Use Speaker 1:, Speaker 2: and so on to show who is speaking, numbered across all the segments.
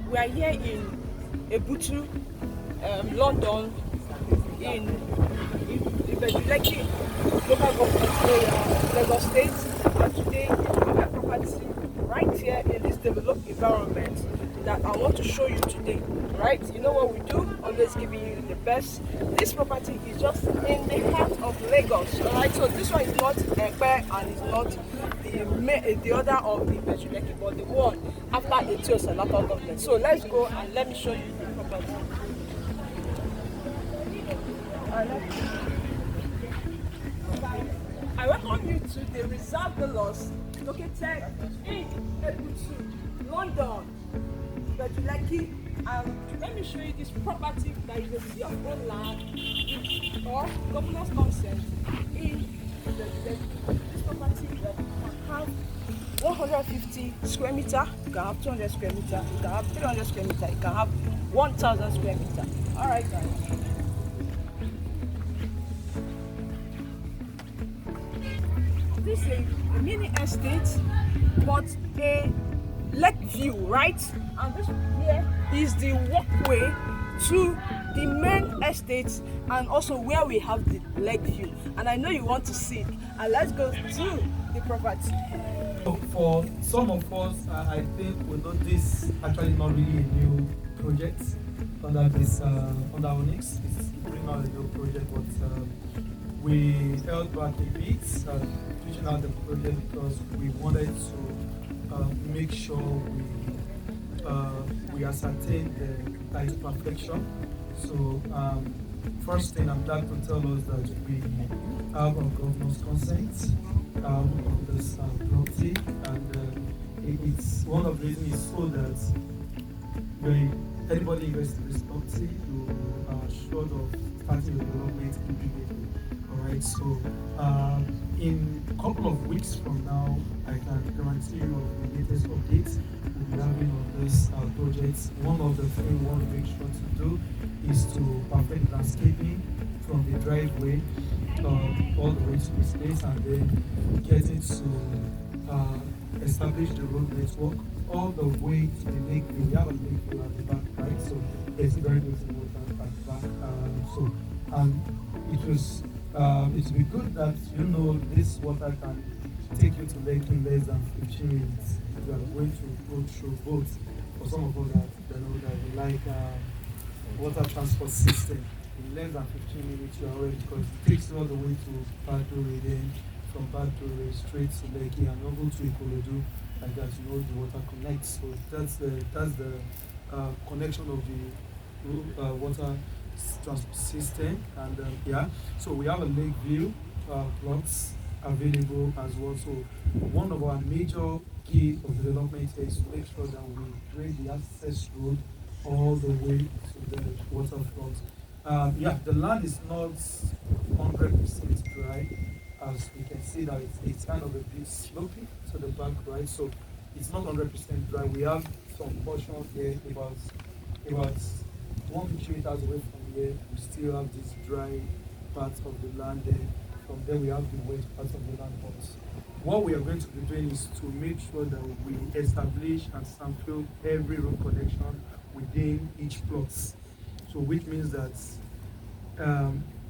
Speaker 1: we are here in Eputu, London, in Ibeju-Lekki local government area, Lagos State, and today we have a property right here in this developed environment that I want to show you today. Right? You know what we do? Always giving you the best. This property is just in the heart of Lagos. Alright, so this one is not Ekpe and it's not the other of the Ibeju-Lekki, but the one after Etios local government. So let's go and let me show you the property. I welcome you to the Reserve Villas located in Eputu, London, Ibeju-Lekki. Let me show you this property that is a sea of own land or governor's consent in Ibeju-Lekki. This property that can have 150 square meter, you can have 200 square meter, you can have 300 square meter, you can have 1,000 square meter. Alright guys. This is a mini estate, but a Lakeview, right? And this here is the walkway to the main estate and also where we have the Lakeview. And I know you want to see it. And let's go to the property.
Speaker 2: For some of us, I think we know this actually not really a new project under this under Onyx. It's really not a new project, but we held back a bit pushing out the project because we wanted to make sure we ascertain that it's perfection. So first thing, I'm glad to tell us that we have our governor's consent of this property, and it's one of the reasons is so that when anybody invests in this property, you are sure of starting the development immediately. Alright, so in a couple of weeks from now, I can guarantee you of the latest updates we'll be having on this project. One of the things we want to make sure to do is to perfect landscaping from the driveway all the way to this place, and then getting to establish the road network all the way to the Lakeview. We have a Lakeview at the back, right? So there's a very good water at the back. It would be good that this water can take you to Lake in less than 15 minutes. You are going to go through boats. For some of us that we like water transport system. In less than 15 minutes you are already, because it takes you all the way to Badore, then from Badore straight to Lekki and over to Ikorodu, like that. The water connects. So that's the connection of the water transport system. And so we have a Lakeview plots available as well. So one of our major key of development is to make sure that we create the access road all the way to the waterfront. The land is not 100% dry, as we can see that it's kind of a bit sloping to the back, right? So it's not 100% dry. We have some portions here about 150 meters away from here. We still have this dry part of the land there. From there we have the wet part of the land. But what we are going to be doing is to make sure that we establish and sample every road connection within each plot. So which means that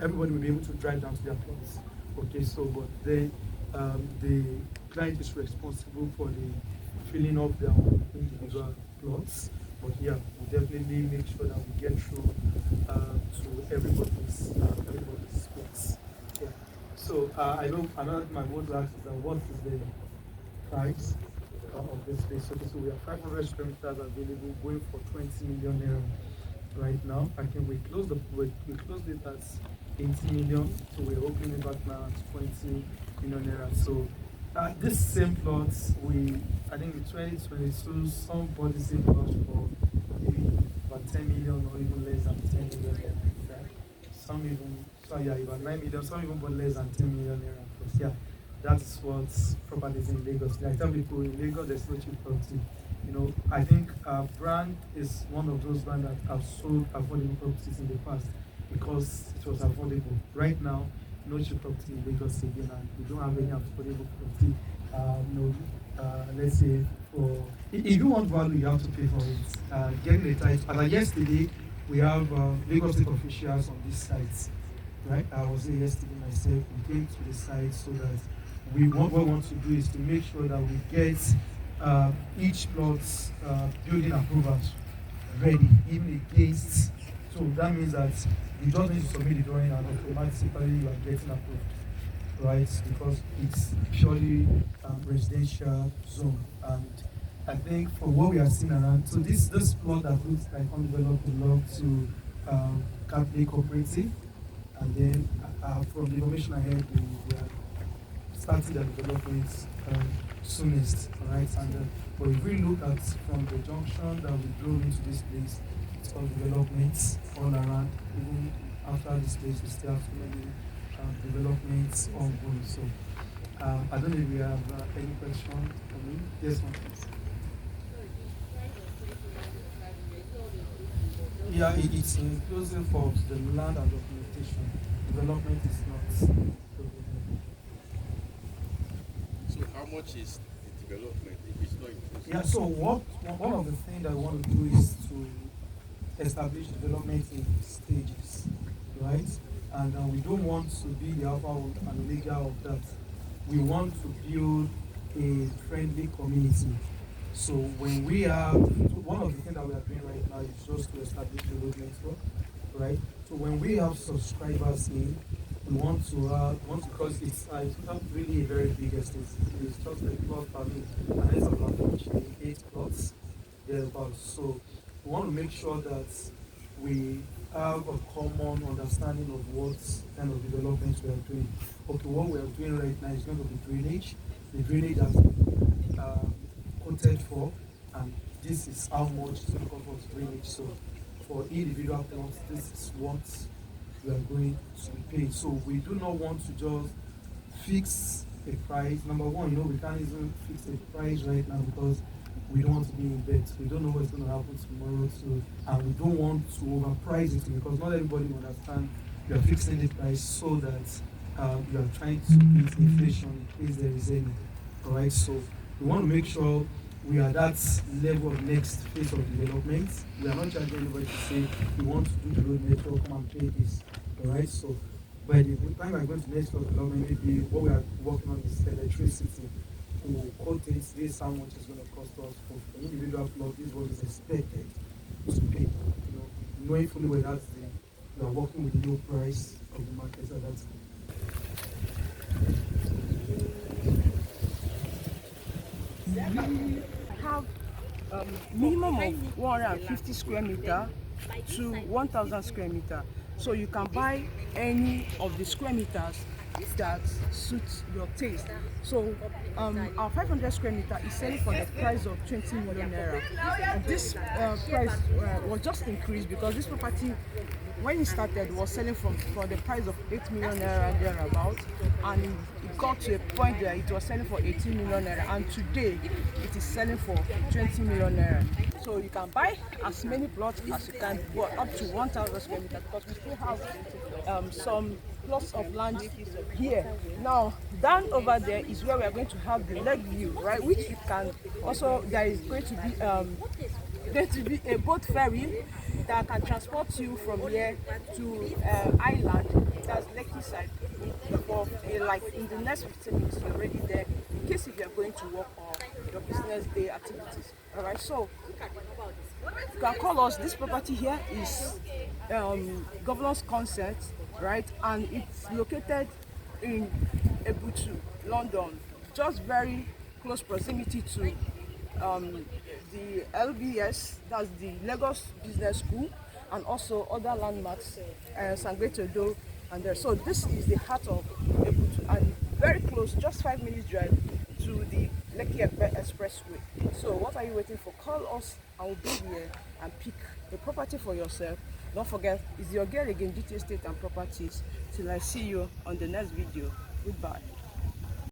Speaker 2: everybody will be able to drive down to their plots. Okay, so but then the client is responsible for the filling up their own individual plots. But yeah, we definitely make sure that we get through to everybody's plots. Yeah. So I know another my word ask is that what is the price of this space? Okay, so we have 500 square meters available, going for 20 million naira right now. I think we closed it at 80 million, so we're opening it back now at 20 million naira. So this same plots, I think in 2022 somebody said plots for maybe about 10 million or even less than 10 million naira. Some even about 9 million, some even bought less than 10 million naira. But yeah, that's what properties in Lagos. I tell people in Lagos there's no cheap property. I think brand is one of those brands that have sold affordable properties in the past because it was affordable. Right now, no cheap property in Lagos again, and we don't have any affordable property. let's say, for if you want value, you have to pay for it. Getting the title. As yesterday, we have Lagos State officials on this site, right? I was there yesterday myself. We came to the site so that what we want to do is to make sure that we get each plot's building approvals ready, even against. So that means that you just need to submit the drawing and automatically you are getting approved, right? Because it's purely residential zone. And I think for what we are seeing around, so this plot that looks like undeveloped belongs to Catholic Cooperative, and then from the information I heard, we are starting the development soonest, right? And but if we look at from the junction that we drove into this place, it's all developments all around. Even after this place, we still have so many developments ongoing. So I don't know if we have any question for me. Yes, ma'am. Yeah, it's inclusive of the land and documentation. Development is not.
Speaker 3: So how much is the development if it's not inclusive?
Speaker 2: Yeah, so one of the things that I want to do is to establish development in stages, right? And we don't want to be the alpha and omega of that. We want to build a friendly community. So when we have, one of the things that we are doing right now is just to establish the road network, right? So when we have subscribers in, we want to because it's not really a very big estate. It's just a plot per me, and it's about 8 plots thereabouts. So we want to make sure that we have a common understanding of what kind of development we are doing. Okay, what we are doing right now is going to be drainage. The drainage has been quoted for, and this is how much it's going to cost for drainage. So for individual plots, this is what we are going to pay. So we do not want to just fix a price. Number one, we can't even fix a price right now because we don't want to be in debt. We don't know what's going to happen tomorrow, and we don't want to overprice it because not everybody will understand you are fixing the price so that you are trying to beat inflation in case there is any. All right, so we want to make sure we are that level of next phase of development. We are not charging anybody to say we want to do the road network, come and pay this. All right, so by the time we are going to next phase of development, maybe what we are working on is electricity. We will quote it, this is how much it's going to cost us for the individual plot, this is what is expected to pay. Knowing fully well that we are working with the low price of the market at that time.
Speaker 1: Have minimum of 150 square meter to 1,000 square meter. So you can buy any of the square meters that suits your taste. So our 500 square meter is selling for the price of 20 million naira. This price was just increased because this property, when it started, was selling for the price of 8 million naira and thereabout, and it got to a point where it was selling for 18 million naira, and today it is selling for 20 million naira. So you can buy as many plots as you can, up to 1,000 square meters, because we still have some plots of land here. Now, down over there is where we are going to have the Lakeview, right? Which you can also, there is going to be a boat ferry that can transport you from here to island, that's Lekki side. For like in the next 15 minutes, you're already there. In case if you're going to work or your business day activities. All right, so you can call us. This property here is Governor's Consent, right? And it's located in Eputu, London, just very close proximity to the LBS, that's the Lagos Business School, and also other landmarks, Sangotedo, and there. So this is the heart of Eputu, and very close, just 5 minutes drive to the Lekki Expressway. So what are you waiting for? Call us and we'll be here and pick a property for yourself. Don't forget, it's your girl again, gtee Estate and Properties. Till I see you on the next video. Goodbye.